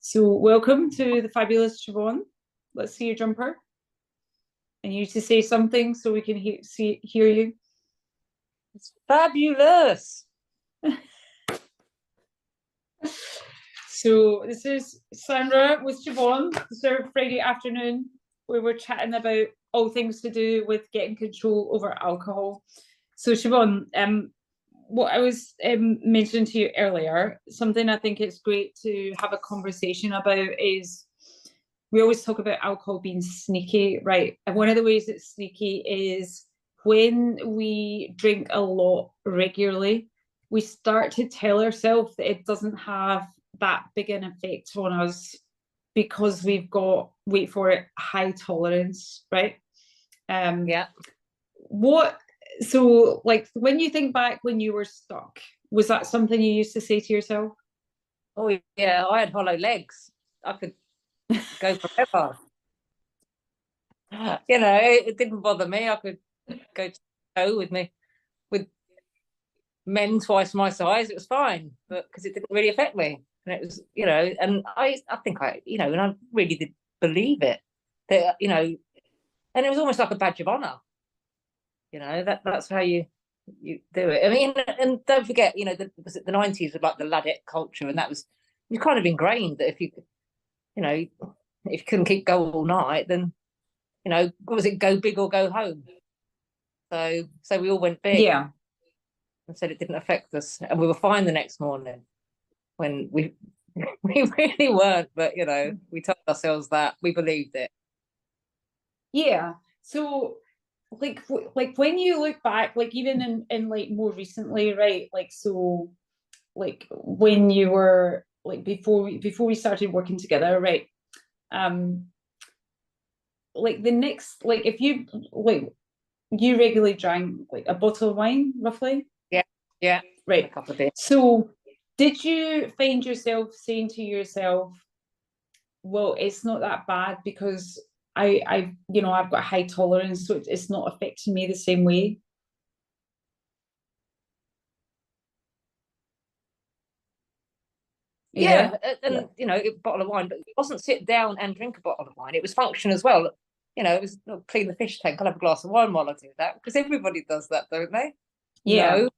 So welcome to the fabulous Siobhan. Let's see your jumper. And you to say something so we can hear you. It's fabulous. So this is Sandra with Siobhan. This is our Friday afternoon where we're chatting about all things to do with getting control over alcohol. So Siobhan, what I was mentioning to you earlier, something I think it's great to have a conversation about is we always talk about alcohol being sneaky, right? And one of the ways it's sneaky is when we drink a lot regularly, we start to tell ourselves that it doesn't have that big an effect on us because we've got, wait for it, high tolerance, right? Yeah. So like when you think back when you were stuck, was that something you used to say to yourself? Oh yeah, I had hollow legs. I could go forever. It didn't bother me. I could go to toe with men twice my size. It was fine, but because it didn't really affect me, and it was, and I think and I really did believe it. That and it was almost like a badge of honor. That's how you do it. I mean, and don't forget, was it the 90s with like the ladette culture, and that was kind of ingrained that if you couldn't keep going all night, then what was it, go big or go home? So we all went big. Yeah. And said it didn't affect us, and we were fine the next morning when we really weren't, but we told ourselves that we believed it. Yeah. So like when you look back, like even in like more recently, right? Like so like when you were like before we started working together, right? Like the next, like if you like you regularly drank like a bottle of wine roughly? Yeah, right. A couple of days. So did you find yourself saying to yourself, well, it's not that bad because I've got high tolerance, so it's not affecting me the same way? Yeah, and a bottle of wine, but it wasn't sit down and drink a bottle of wine. It was function as well. It was clean the fish tank. I'll have a glass of wine while I do that, because everybody does that, don't they? Yeah. No,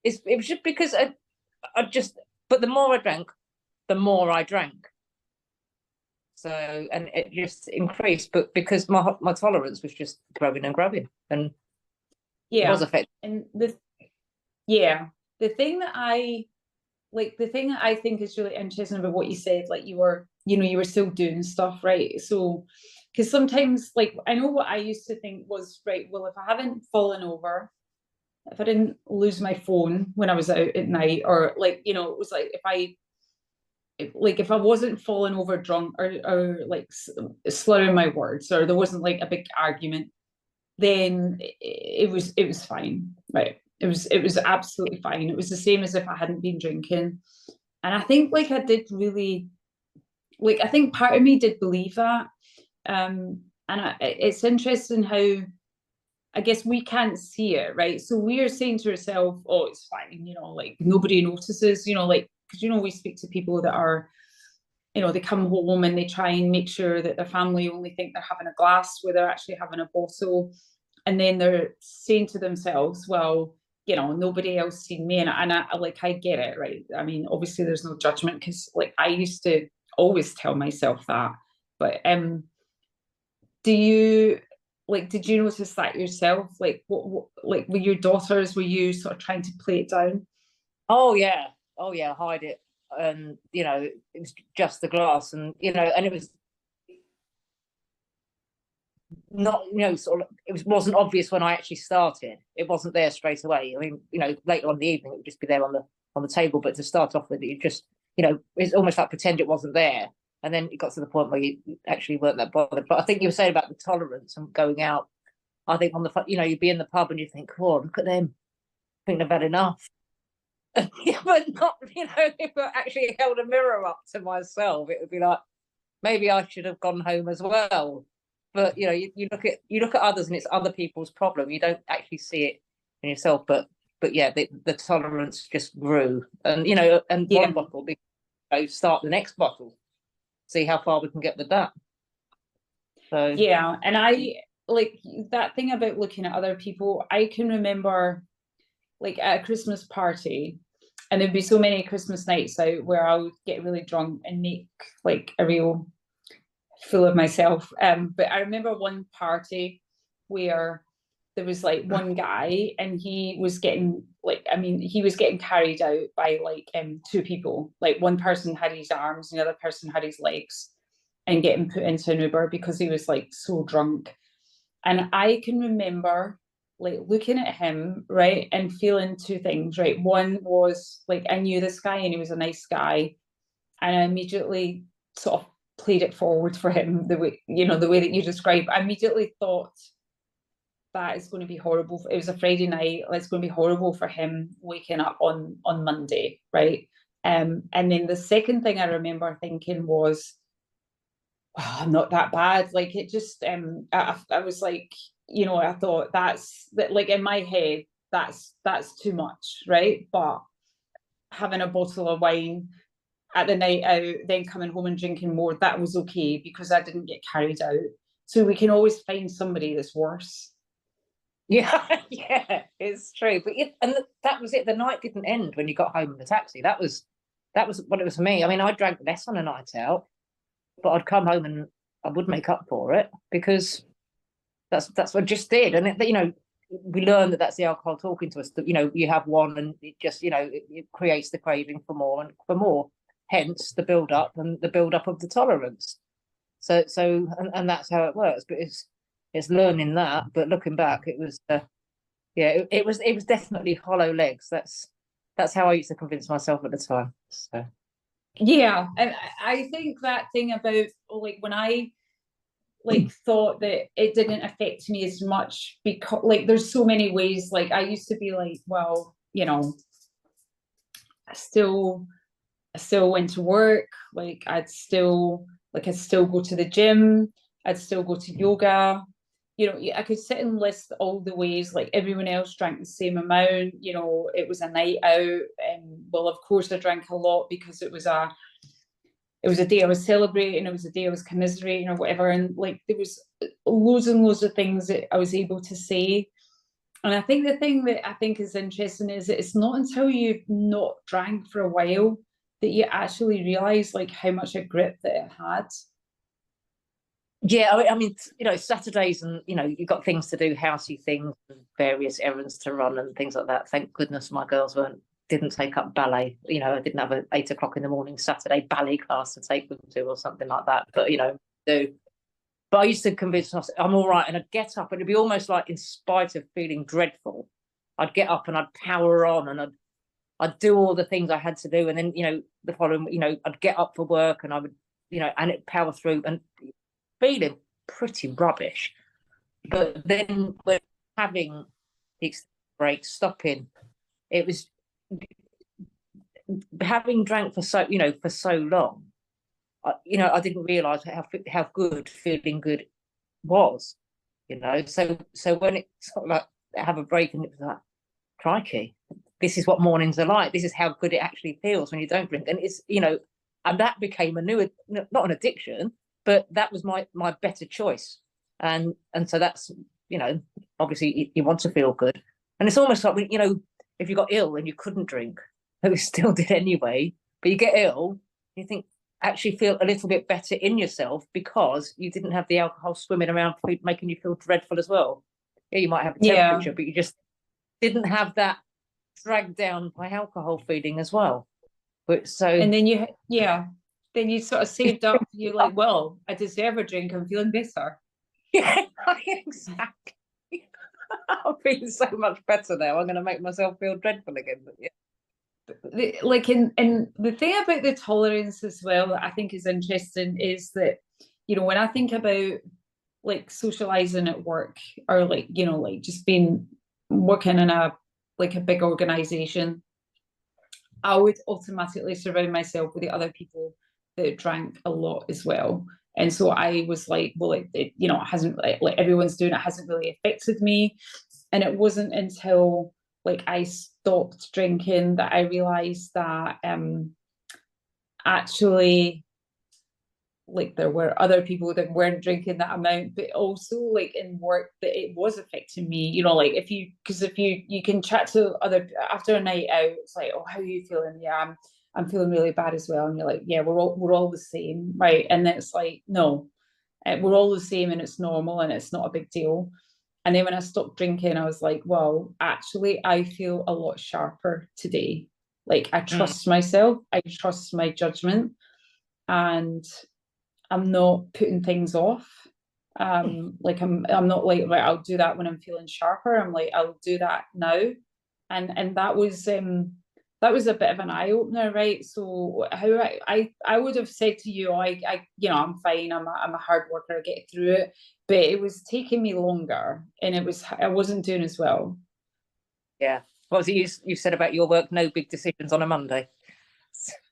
it was just because but the more I drank, the more I drank. So, and it just increased, but because my tolerance was just growing and growing, and yeah, it was affected. And the thing that I think is really interesting about what you said, like you were still doing stuff, right? So, because sometimes, like, I know what I used to think was, right, well, if I haven't fallen over, if I didn't lose my phone when I was out at night, or like, it was like if I wasn't falling over drunk or like slurring my words, or there wasn't like a big argument, then it was fine, right? It was absolutely fine. It was the same as if I hadn't been drinking. And I think like I did really, like, I think part of me did believe that. It's interesting how I guess we can't see it, right? So we are saying to ourselves, oh, it's fine, like nobody notices, like, because we speak to people that are, they come home and they try and make sure that their family only think they're having a glass where they're actually having a bottle. And then they're saying to themselves, well, nobody else seen me. And I get it, right? I mean, obviously there's no judgment, because like I used to always tell myself that. But did you notice that yourself? Like what like with your daughters, were you sort of trying to play it down? Oh yeah, hide it. And it was just the glass, and and it was not, sort of, wasn't obvious when I actually started. It wasn't there straight away. I mean, later on in the evening it would just be there on the table, but to start off with, it just, it's almost like pretend it wasn't there. And then it got to the point where you actually weren't that bothered. But I think you were saying about the tolerance and going out. I think you'd be in the pub and you think, oh, look at them. I think they've had enough. But not, if I actually held a mirror up to myself, it would be like, maybe I should have gone home as well. But you look at others, and it's other people's problem. You don't actually see it in yourself. But yeah, the tolerance just grew, and one bottle, start the next bottle. see how far we can get with that. So Yeah, and I like that thing about looking at other people. I can remember like at a Christmas party, and there'd be so many Christmas nights out where I would get really drunk and make like a real fool of myself. But I remember one party where there was like one guy and he was getting like, I mean, he was getting carried out by like two people. Like one person had his arms and the other person had his legs, and getting put into an Uber because he was like so drunk. And I can remember like looking at him, right, and feeling two things, right? One was like I knew this guy and he was a nice guy, and I immediately sort of played it forward for him the way, you know, the way that you describe. I immediately thought that is going to be horrible. It was a Friday night. It's going to be horrible for him waking up on Monday, right? And then the second thing I remember thinking was, wow, I'm not that bad. Like it just, I was like, you know, I thought that's that. Like in my head, that's too much, right? But having a bottle of wine at the night out, then coming home and drinking more, that was okay because I didn't get carried out. So we can always find somebody that's worse. yeah, yeah, it's true. But that was it. The night didn't end when you got home in the taxi. That was what it was for me. I mean, I drank less on a night out, but I'd come home and I would make up for it because that's what I just did. And you know, we learn that that's the alcohol talking to us. That you know, you have one and it just, you know, it creates the craving for more and for more. Hence the build up and the build up of the tolerance. So and that's how it works. But it's learning that. But looking back, it was yeah, it was definitely hollow legs. That's how I used to convince myself at the time. So Yeah, and I think that thing about like when I like thought that it didn't affect me as much because like there's so many ways. Like I used to be like, well, you know, I still I still went to work, like I'd still go to the gym, I'd still go to yoga. You know, I could sit and list all the ways like everyone else drank the same amount, you know, it was a night out. And well, of course I drank a lot because it was a day I was celebrating, it was a day I was commiserating or whatever. And like there was loads and loads of things that I was able to say. And I think the thing that I think is interesting is that it's not until you've not drank for a while that you actually realize like how much a grip that it had. yeah, I mean, you know, Saturdays and you know, you've got things to do, housey things, and various errands to run and things like that. Thank goodness my girls didn't take up ballet. You know, I didn't have an 8 o'clock in the morning Saturday ballet class to take them to or something like that. But you know, do. But I used to convince myself I'm all right, and I'd get up, and it'd be almost like, in spite of feeling dreadful, I'd get up and I'd power on, and I'd do all the things I had to do, and then you know the following, you know, I'd get up for work, and I would, you know, and it power through, and feeling pretty rubbish. But then when having the break, stopping, it was having drank for so, you know, for so long. You know, I didn't realise how good feeling good was. You know, so when it sort of like have a break and it was like, crikey, this is what mornings are like. This is how good it actually feels when you don't drink. And it's, you know, and that became a new, not an addiction, but that was my better choice. And so that's, you know, obviously you want to feel good. And it's almost like, you know, if you got ill and you couldn't drink, but we still did anyway, but you get ill, you think, actually feel a little bit better in yourself because you didn't have the alcohol swimming around making you feel dreadful as well. Yeah, you might have a temperature, Yeah. but you just didn't have that dragged down by alcohol feeling as well. But so And then yeah, then you sort of saved up, you're like, well, I deserve a drink, I'm feeling better. yeah, exactly. I'm feeling so much better now. I'm going to make myself feel dreadful again. But yeah. Like in the thing about the tolerance as well that I think is interesting is that, you know, when I think about like socializing at work or like, you know, like just being working in a like a big organization, I would automatically surround myself with the other people that drank a lot as well. And so I was like, well, you know, it hasn't like everyone's doing it, hasn't really affected me. And it wasn't until like I stopped drinking that I realized that actually like there were other people that weren't drinking that amount, but also like in work that it was affecting me, you know, like if you can chat to other after a night out, it's like, oh, how are you feeling? Yeah, I'm feeling really bad as well. And you're like, yeah, we're all the same, right? And it's like, no, we're all the same and it's normal and it's not a big deal. And then when I stopped drinking, I was like, well, actually, I feel a lot sharper today. Like I Mm. trust myself, I trust my judgment, and I'm not putting things off. Like I'm not like, right, I'll do that when I'm feeling sharper. I'm like, I'll do that now. And that was a bit of an eye opener, right? So how I would have said to you, I you know, I'm fine, I'm a hard worker, I get through it. But it was taking me longer and I wasn't doing as well. Yeah. What was it you said about your work? No big decisions on a Monday.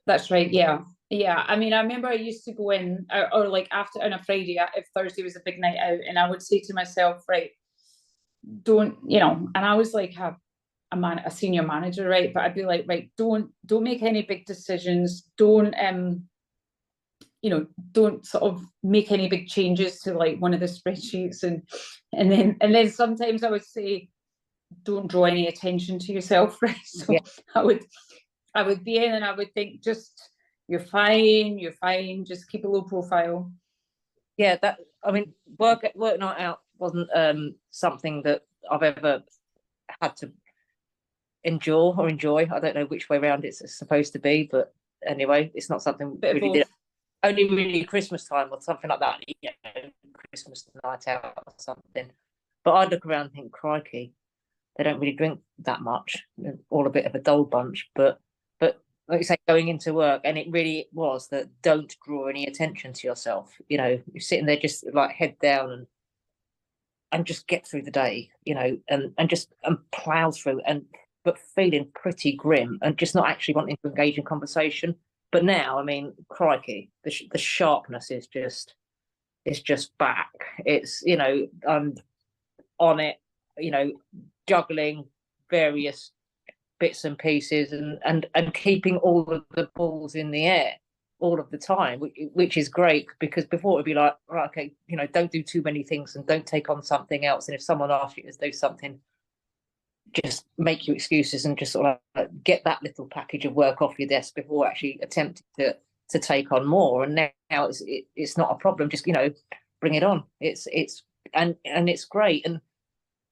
That's right. Yeah. Yeah. I mean, I remember I used to go in or like after on a Friday, if Thursday was a big night out, and I would say to myself, right, don't, you know, and I was like a senior manager, right? But I'd be like, right, don't make any big decisions. Don't you know, don't sort of make any big changes to like one of the spreadsheets and then sometimes I would say, don't draw any attention to yourself, right? So Yeah. I would I would be in and I would think, just you're fine, just keep a low profile. Yeah, that I mean, work night out wasn't something that I've ever had to endure or enjoy. I don't know which way around it's supposed to be, but anyway, it's not something Bit of we really did. both. Only really Christmas time or something like that. You know, Christmas night out or something. But I look around and think, crikey, they don't really drink that much. They're all a bit of a dull bunch. But like you say, going into work, and it really was that don't draw any attention to yourself. You know, you're sitting there just like head down and just get through the day, you know, and just and plow through and but feeling pretty grim and just not actually wanting to engage in conversation. But now, I mean, crikey, the sharpness is just back. It's, you know, I'm on it, you know, juggling various bits and pieces and keeping all of the balls in the air all of the time, which is great, because before it'd be like, right, okay, you know, don't do too many things and don't take on something else. And if someone asks you to do something, just make your excuses and just sort of get that little package of work off your desk before actually attempting to take on more. And now it's not a problem. Just, you know, bring it on. And it's great. And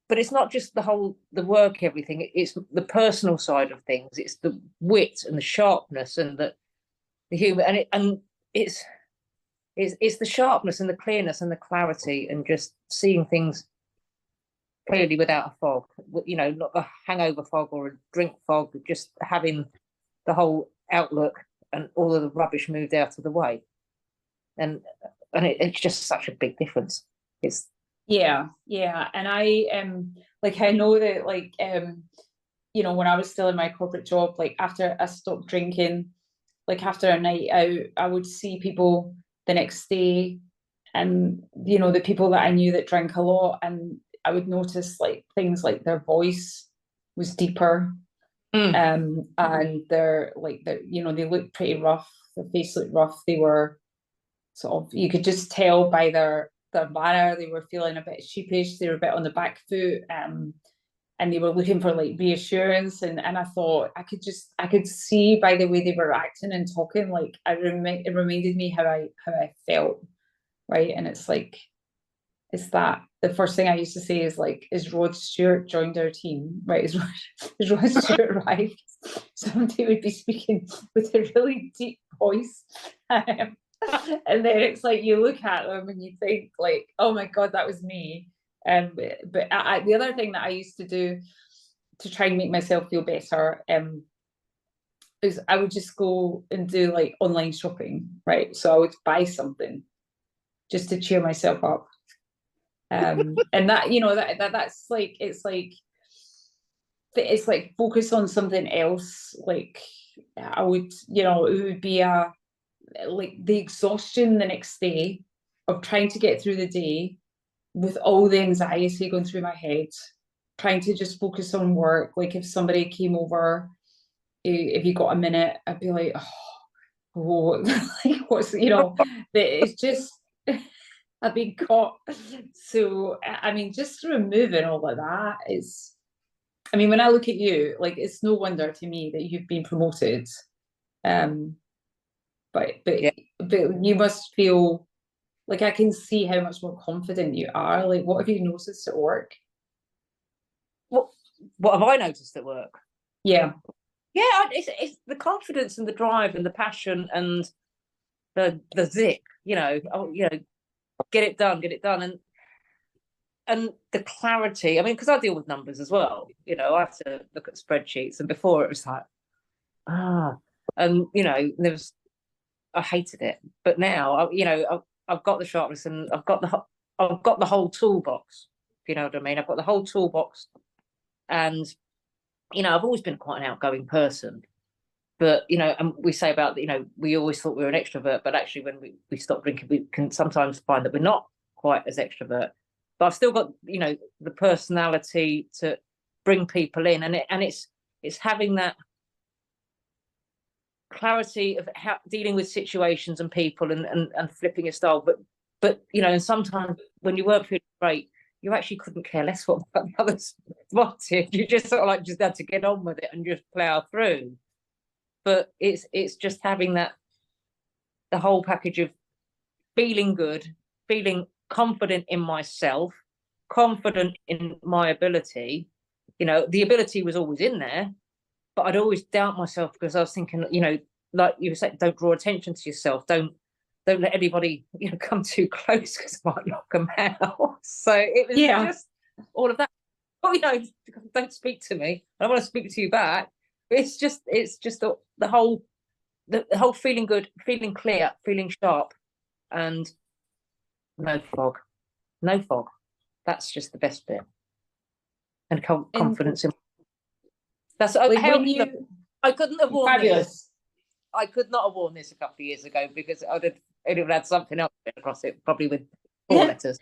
but it's not just the work, everything. It's the personal side of things. It's the wit and the sharpness and the humor, and it's the sharpness and the clearness and the clarity and just seeing things clearly without a fog. You know, not a hangover fog or a drink fog. Just having the whole outlook and all of the rubbish moved out of the way, and it's just such a big difference. It's Yeah, yeah. And I like I know that like you know, when I was still in my corporate job, like after I stopped drinking, like after a night out, I would see people the next day, and you know, the people that I knew that drank a lot, and I would notice like things like their voice was deeper, and they're like they you know, they looked pretty rough, their face looked rough, they were sort of, you could just tell by their manner, they were feeling a bit sheepish, they were a bit on the back foot, and they were looking for like reassurance, and I thought I could see by the way they were acting and talking, like it reminded me how I felt, right? And it's like, it's that the first thing I used to say is like, is Rod Stewart joined our team, right? Is Rod Stewart arrived? Somebody would be speaking with a really deep voice. And then it's like you look at them and you think like, oh my god, that was me. But the other thing that I used to do to try and make myself feel better is I would just go and do like online shopping, right? So I would buy something just to cheer myself up. And that, you know, that's like, it's like focus on something else. Like I would, you know, it would be like the exhaustion the next day of trying to get through the day with all the anxiety going through my head, trying to just focus on work. Like if somebody came over, if you got a minute, I'd be like, oh, oh, like what's, it's just, I've been caught. So, I mean, just removing all of that is, I mean, when I look at you, like, it's no wonder to me that you've been promoted. Um, but but Yeah. but you must feel like I can see how much more confident you are. Like, what have you noticed at work? What have I noticed at work? Yeah, Yeah, it's the confidence and the drive and the passion and the zip. Get it done, and the clarity. I mean, because I deal with numbers as well. I have to look at spreadsheets, and before it was like and I hated it, but now I've got the sharpness and I've got the whole toolbox. If you know what I mean, I've got the whole toolbox, and I've always been quite an outgoing person. But and we say about we always thought we were an extrovert, but actually when we stop drinking, we can sometimes find that we're not quite as extrovert. But I've still got the personality to bring people in, and it's having that clarity of how dealing with situations and people and flipping your style. But and sometimes when you weren't feeling great, you actually couldn't care less what others wanted. You just sort of like just had to get on with it and just plow through. But it's just having the whole package of feeling good, feeling confident in myself, confident in my ability. The ability was always in there, but I'd always doubt myself because I was thinking, like you were saying, don't draw attention to yourself. Don't let anybody come too close because it might knock them out. So it was just all of that. Oh, don't speak to me. I don't want to speak to you back. It's just the whole feeling good, feeling clear, feeling sharp, and no fog. That's just the best bit. And confidence in that's like how when you I couldn't have worn fabulous. this. I could not have worn this a couple of years ago because I'd have had something else across it, probably with 4 letters.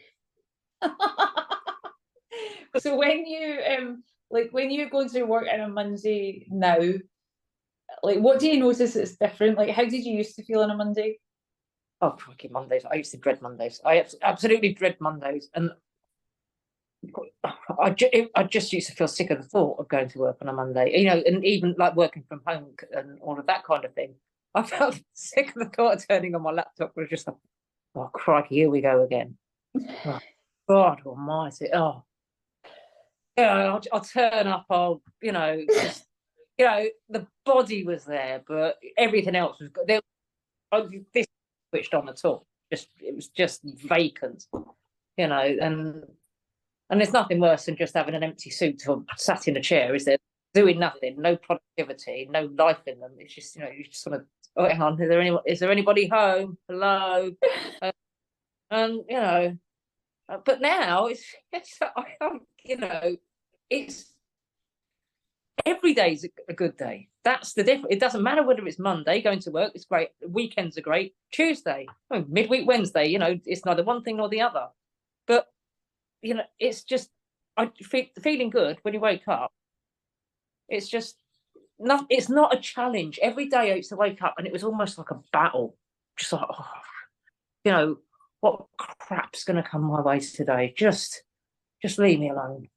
So when you when you're going to work on a Monday now, like what do you notice that's different? Like how did you used to feel on a Monday? Oh, crikey, Mondays. I used to dread Mondays. I absolutely dread Mondays. And I just used to feel sick of the thought of going to work on a Monday, and even like working from home and all of that kind of thing. I felt sick of the thought of turning on my laptop. It was just like, oh, crikey, here we go again. Oh, God almighty. Oh, I'll turn up. Just, the body was there, but everything else was good. This switched on at all. It was just vacant, and there's nothing worse than just having an empty suit or sat in a chair, is there? Doing nothing, no productivity, no life in them. It's just, you just sort of, oh, hang on, is there anybody home? Hello? And, but now it's every day's a good day. That's the difference. It doesn't matter whether it's Monday, going to work, it's great. Weekends are great. Tuesday, midweek Wednesday, it's neither one thing nor the other. But it's just feeling good when you wake up. It's just it's not a challenge. Every day I used to wake up and it was almost like a battle. Just like, what crap's going to come my way today? Just leave me alone.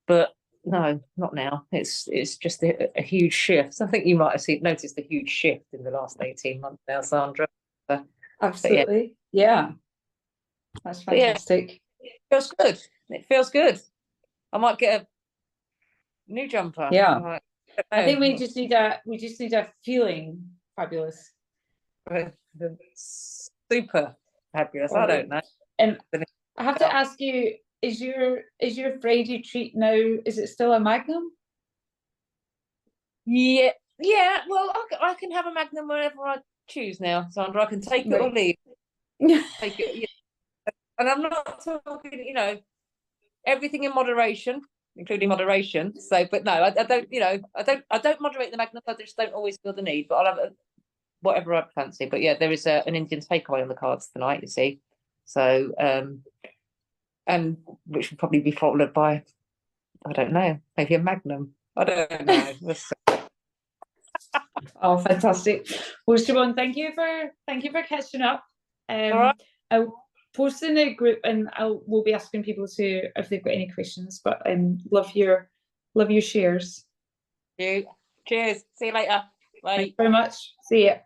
But no, not now. It's just a huge shift. I think you might have noticed a huge shift in the last 18 months now, Sandra. Absolutely. Yeah. That's fantastic. It feels good. I might get a new jumper. Yeah. I think we just need a feeling fabulous. Super fabulous. I don't know. And I have to ask you, is your Friday treat now, is it still a Magnum? Yeah. Well, I can have a Magnum whenever I choose now, Sandra. I can take it or leave. Take it. Yeah. And I'm not talking, everything in moderation, including moderation. So, but no, I don't, I don't moderate the Magnum. I just don't always feel the need. But I'll have whatever I fancy. But yeah, there is an Indian takeaway on the cards tonight, you see. So, and which would probably be followed by, I don't know, maybe a Magnum. I don't know. Oh, fantastic. Well, Siobhan, thank you for catching up. All right. I'll post in the group and we'll be asking people to if they've got any questions, but love your shares. Cheers. See you later. Bye. Thanks very much. See ya.